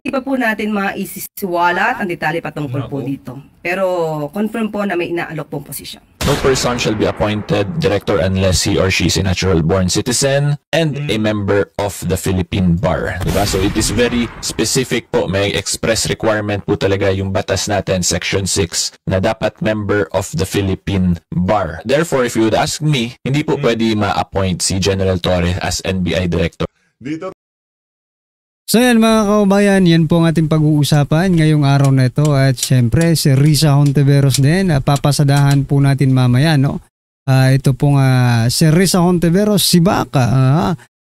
pa po natin maisisiwalat ang detalye patungkol po dito. Pero confirm po na may inaalok pong posisyon. No person shall be appointed director unless he or she is a natural-born citizen and a member of the Philippine Bar. Diba? So it is very specific po. May express requirement po talaga yung batas natin, Section 6, na dapat member of the Philippine Bar. Therefore, if you would ask me, hindi po pwede ma-appoint si General Torre as NBI director. Dito. So yan mga kaubayan, yan po ang ating pag-uusapan ngayong araw na ito. At syempre si Risa Hontiveros din, papasadahan po natin mamaya, no? Ito pong si Risa Hontiveros, si Baka.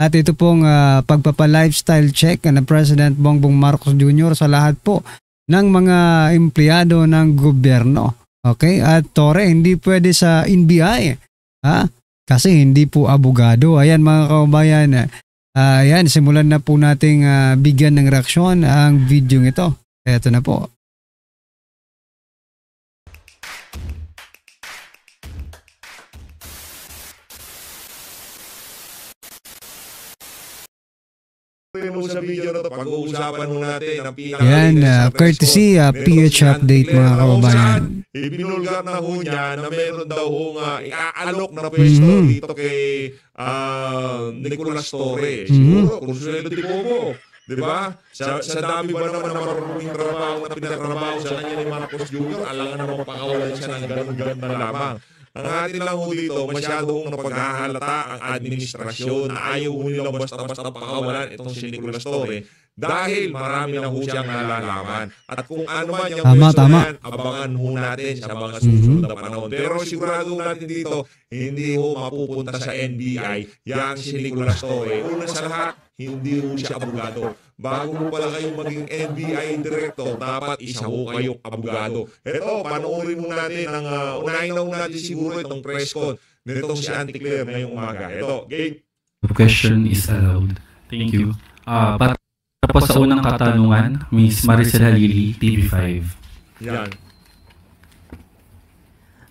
At ito pong pagpapa-lifestyle check ng President Bongbong Marcos Jr. sa lahat po ng mga empleyado ng gobyerno. Okay? At Torre, hindi pwede sa NBI. Kasi hindi po abogado. Ayan mga kaubayan, yan, simulan na po nating bigyan ng reaksyon ang video ito. Ito na po. Sa video na to, pag-uusapan mo natin ang yan, courtesy PH Update mga kaubayan. Ibinulgar na ho niya na meron daw hong iaalok na pwesto dito kay Nicolas Torre. Siguro, kung susunod tipo mo. Diba? Sa dami ba naman na marunong trabaho na pinatrabaho sa kanya ni Marcos Jr., alangan na mapakawalan siya ng ganun-ganun na lamang. Ang atin lang ho dito, masyadong napaghahalata ang administrasyon na ayaw ho nilang basta-basta pakawalan itong si Nicolas Torre dahil marami na ho siyang nalalaman. At kung ano man yung pwesto yan, abangan ho natin sa mga susunod na panahon. Pero sigurado natin dito, hindi ho mapupunta sa NBI yang si Nicolas Torre. Una sa lahat, hindi ho siya abogado. Bago mo pala kayong maging NBI director, dapat isa ho kayong abogado. Ito, panoorin mo natin unahin na ho natin siguro itong press con nitong si Auntie Claire ngayong umaga. Ito, game. The question is allowed. Thank you. Para po sa unang katanungan, Ms. Maricel Halili, TV5. Yan.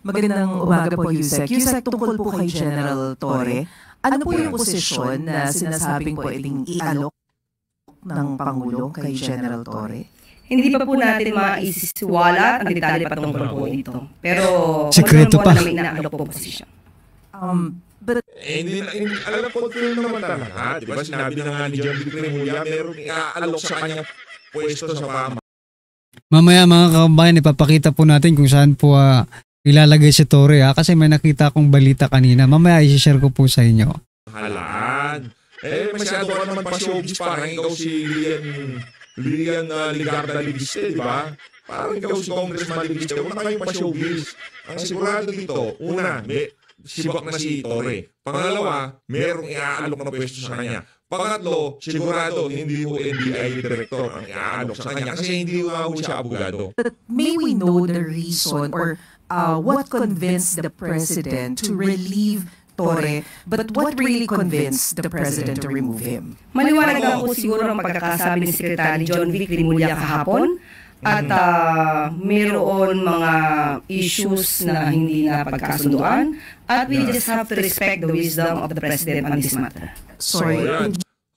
Magandang umaga po, Yusek. Yusek, tungkol po kay General Torre, ano po yung posisyon na sinasabing pwedeng ialok ng Pangulo kay General Torre? Hindi pa po natin maisisiwalat ang detalye patungkol po dito. Pero sikreto pa na may inaalok po posisyon. But hindi alam ko naman talaga. Diba sinabi na nga ni John D. Cremulya, meron iaalok sa kanyang pwesto sa pama. Mamaya mga kabayan, ipapakita po natin kung saan po ilalagay si Torre kasi may nakita akong balita kanina. Mamaya i-share ko po sa inyo. Halaan. Masyado ka naman pa-showbiz, parang ikaw si Lian Ligarda Ligiste, di ba? Parang ikaw si Congressman Ligiste, huwag na kayong pa-showbiz. Ang sigurado dito, una, sibak na si Torre. Pangalawa, merong iaalok na pwesto sa kanya. Pangatlo, sigurado hindi ho NBI director ang iaalok sa kanya kasi hindi ho siya abogado. But may we know the reason or what convinced the President to relieve Torre, but what really convinced the President to remove him? Maliwanag lang po siguro ang pagkakasabi ni Secretary John Vic Rimulya kahapon at mayroon mga issues na hindi na pagkasunduan at we just have to respect the wisdom of the President on this matter. Sorry.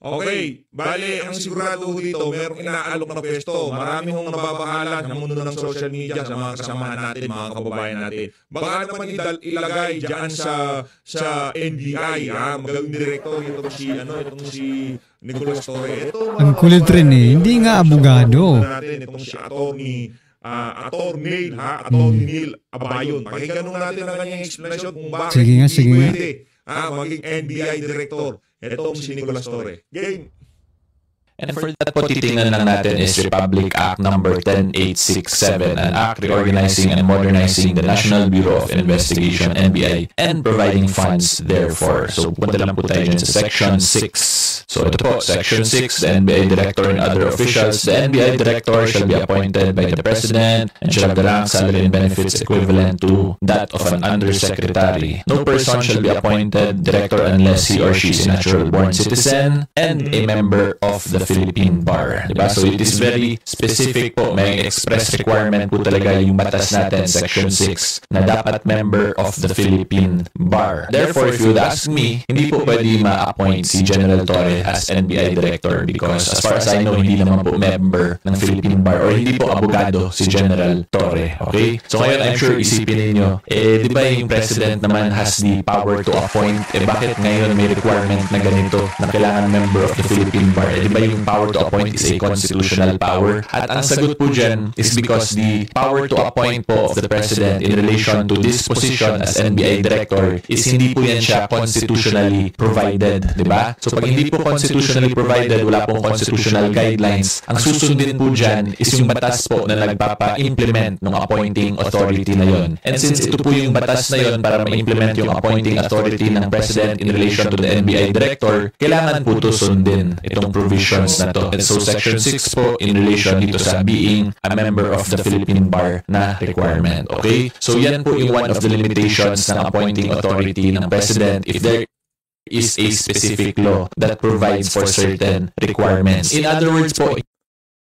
Okay, bale, ang sigurado dito, merong inaalok na pwesto. Marami hong nababahala sa mundo ng social media sa mga kasamahan natin, mga kababayan natin. Baka naman ilagay dyan sa NBI, magaging direktor, itong si Nicolas Torre. Ang kulit rin hindi nga abogado. Itong si Attorney Neil Abayon. Pakinggan natin ang kanyang explanation kung bakit hindi pwede maging NBI director. Itong si Nicolas Torre. Game! And for that po, titingnan lang natin is Republic Act number 10867, an act reorganizing and modernizing the National Bureau of Investigation, NBI, and providing funds therefore. So, punta lang po tayo dyan sa Section 6. So, ito po, Section 6, the NBI Director and other officials. The NBI Director shall be appointed by the President and shall have the rank, salary, and benefits equivalent to that of an Undersecretary. No person shall be appointed Director unless he or she is a natural-born citizen and a member of the the Philippine Bar. Diba? So it is very specific po. May express requirement po talaga yung batas natin, Section 6, na dapat member of the Philippine Bar. Therefore, if you would ask me, hindi po pwede ma-appoint si General Torre as NBI Director because as far as I know, hindi naman po member ng Philippine Bar or hindi po abogado si General Torre. Okay? So ngayon, I'm sure isipin ninyo, di ba yung President naman has the power to appoint? Bakit ngayon may requirement na ganito na kailangan member of the Philippine Bar? Di ba yung power to appoint is a constitutional power? At ang sagot po dyan is because the power to appoint po of the President in relation to this position as NBI Director is hindi po yan siya constitutionally provided. Di ba? So pag hindi po constitutionally provided, wala pong constitutional guidelines, ang susundin po dyan is yung batas po na nagpapa-implement ng appointing authority na yon. And since ito po yung batas na yon para ma-implement yung appointing authority ng President in relation to the NBI Director, kailangan po ito sundin itong provisions na to. And so Section 6 po in relation dito sa being a member of the Philippine Bar na requirement. Okay? So yan po yung one of the limitations ng appointing authority ng President if there is a specific law that provides for certain requirements. In other words po,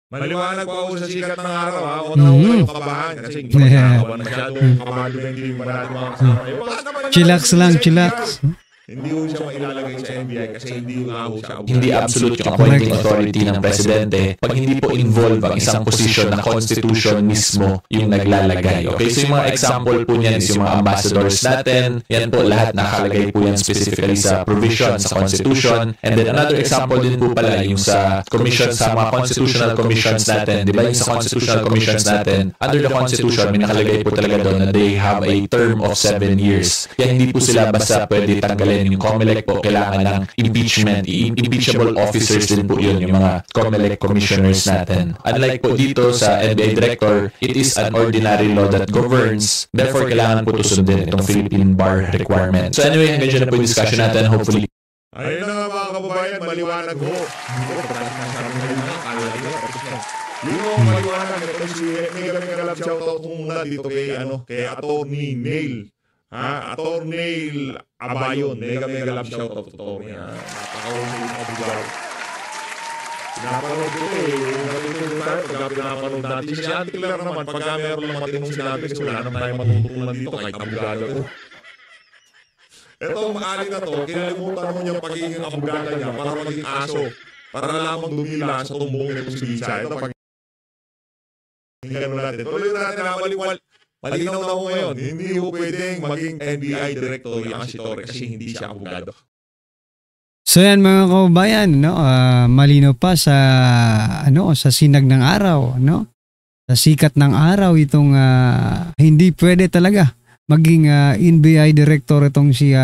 maliwanag po ako sa sikat ng araw, ha? Una ko kayong kabahan kasi hindi masyadong kabahan yung hindi marami mga kasama. Chillax lang, chillax. Hindi ko siya mailalagay sa NBI kasi hindi yung ako siya. Hindi absolute yung appointing authority ng Presidente pag hindi po involve ang isang posisyon na Constitution mismo yung naglalagay. Okay, so yung mga example po niyan is yung mga ambassadors natin. Yan po lahat nakalagay po yan specifically sa provision sa Constitution. And then another example din po pala yung sa commission, sa mga constitutional commissions natin. Di ba yung sa constitutional commissions natin, under the Constitution, may nakalagay po talaga doon na they have a term of 7 years. Kaya hindi po sila basta pwede tanggalin yung COMELEC po, kailangan ng impeachment. Impeachable officers din po yun, yung mga COMELEC commissioners natin. Unlike po dito sa NBI Director, it is an ordinary law that governs. Therefore, kailangan po ito sundin itong Philippine Bar requirement. So anyway, hanggang dyan na po yung discussion natin. Hopefully, ayun na nga mga kababayan, maliwanag ho. Yung maliwanag, ito si Mega Love shoutout ko muna dito kay Atty. Neil. Atty. Abayon, mega love shoutout to Atty. Napakawin yung abogado. Pinapanood ko natutulong tayo pagka pinapanood natin. Si Auntie Claire naman, pagka meron lang matinong sinabi kasi wala naman tayo matutunan dito kahit abogado ko. Itong alin na to, kinalimutan mo niyang pagiging abogado niya para maging aso. Para na lamang dumila sa tumbong nito si Lisa. Ito pakinggan natin. Tuloy natin na malinaw na ko ngayon, hindi ko pwedeng maging NBI Director yung si Torre kasi hindi siya abogado. So yan mga kababayan, no, malinaw pa sa sa sinag ng araw, no? Sa sikat ng araw itong hindi pwede talaga maging NBI Director itong si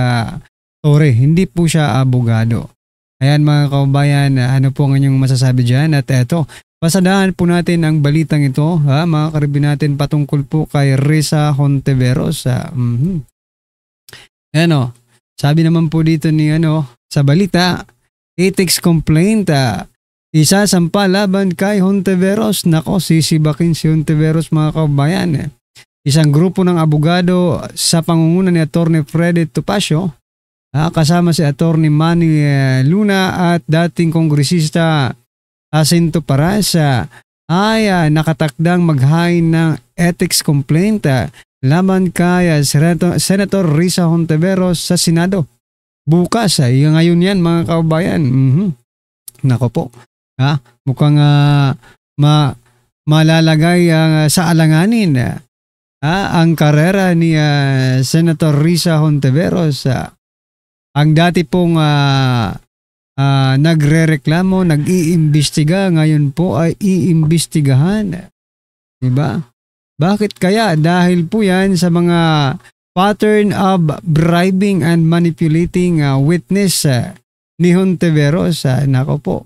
Torre. Hindi po siya abogado. Ayan mga kababayan, ano po ang inyong masasabi diyan? At eto, pasadahan po natin ang balitang ito, mga karibin natin patungkol po kay Risa Hontiveros. Sabi naman po dito ni sa balita, ethics complaint, isasampa laban kay Hontiveros. Nako, sisibakin si Hontiveros mga kababayan. Isang grupo ng abogado sa pangunguna ni Atty. Freddy Topacio, kasama si Atty. Manny Luna at dating kongresista Jacinto Parasa ay nakatakdang maghain ng ethics complaint laban kay Senator Risa Hontiveros sa Senado. Bukas, ngayon yan mga kababayan. Nako po. Mukhang malalagay sa alanganin ang karera ni Senator Risa Hontiveros. Ang dati pong nagrereklamo, nag-iimbestiga, ngayon po ay iimbestigahan. Diba? Bakit kaya? Dahil po yan sa mga pattern of bribing and manipulating witness ni Hontiveros. Nako po.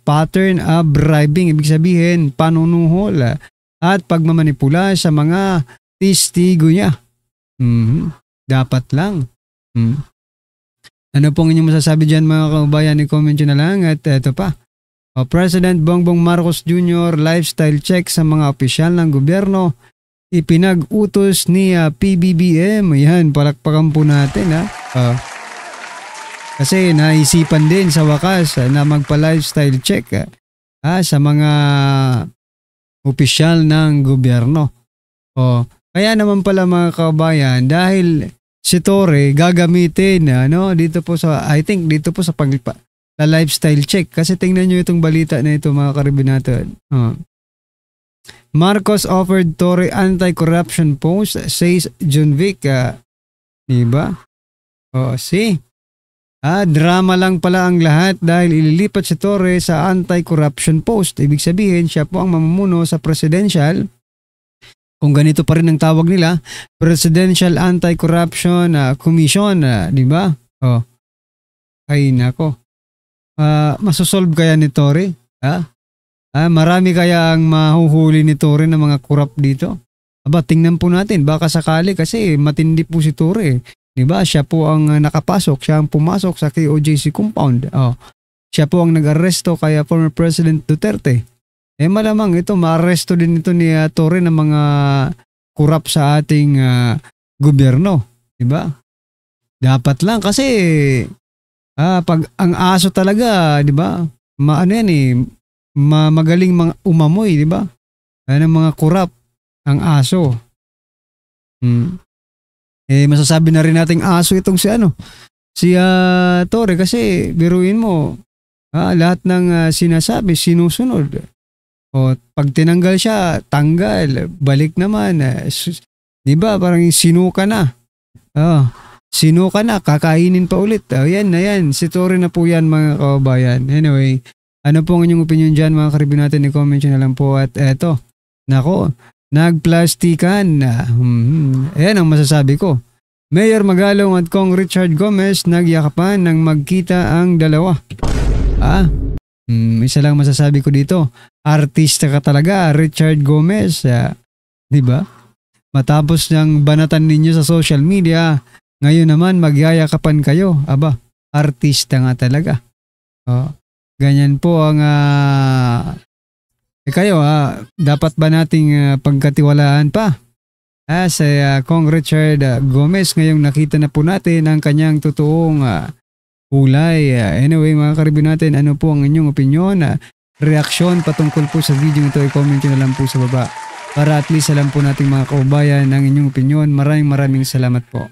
Pattern of bribing, ibig sabihin panunuhol at pagmamanipula sa mga testigo niya. Dapat lang. Ano pong inyong masasabi dyan mga kababayan? I-comment nyo na lang. At ito pa. President Bongbong Marcos Jr. lifestyle check sa mga opisyal ng gobyerno. Ipinag-utos ni PBBM. Yan, palakpakan po natin. Kasi naisipan din sa wakas na magpa-lifestyle check sa mga opisyal ng gobyerno. Kaya naman pala mga kabayan, dahil si Torre gagamitin dito po sa, I think dito po sa lifestyle check. Kasi tingnan nyo itong balita na ito mga karibinaton. Marcos offered Torre anti-corruption post, says John Vic. Diba? Drama lang pala ang lahat dahil ililipat si Torre sa anti-corruption post. Ibig sabihin, siya po ang mamumuno sa presidential, kung ganito pa rin ang tawag nila, Presidential Anti-Corruption Commission, di ba? Ay nako. Masosolve kaya ni Torre? Marami kaya ang mahuhuli ni Torre ng mga corrupt dito? Tingnan po natin, baka sakali kasi matindi po si Torre. Diba? Siya po ang nakapasok, siya ang pumasok sa KOJC compound. Siya po ang nag-arresto kaya former President Duterte. Malamang ito, ma-arresto din ito ni Torre ng mga corrupt sa ating gobyerno. Diba? Dapat lang kasi pag ang aso talaga, diba? Magaling mga umamoy, diba? Ng mga corrupt ang aso. Masasabi na rin nating aso itong si Torre kasi biruin mo, lahat ng sinasabi, sinusunod. Pag tinanggal siya, tanggal, balik naman. Diba, parang sinuka na. Sinuka na, kakainin pa ulit. Yan na yan, si Torre na po yan mga kababayan. Anyway, ano po ang inyong opinion dyan mga karibin natin, i-comment nyo na lang po. At eto, nako, nagplastikan. Ayan ang masasabi ko. Mayor Magalong at Kong Richard Gomez nagyakapan nang magkita ang dalawa. Isa lang masasabi ko dito. Artista ka talaga, Richard Gomez. Di ba? Matapos ng banatan ninyo sa social media, ngayon naman magyayakapan kayo. Artista nga talaga. Ganyan po ang kayo dapat ba nating pagkatiwalaan pa? Sa Kong Richard Gomez, ngayong nakita na po natin ang kanyang totoong kulay. Anyway mga karibin natin, ano po ang inyong opinion? Reaksyon patungkol po sa video ito, i-comment nyo na lang po sa baba para at least alam po natin mga kaubayan ang inyong opinion. Maraming salamat po.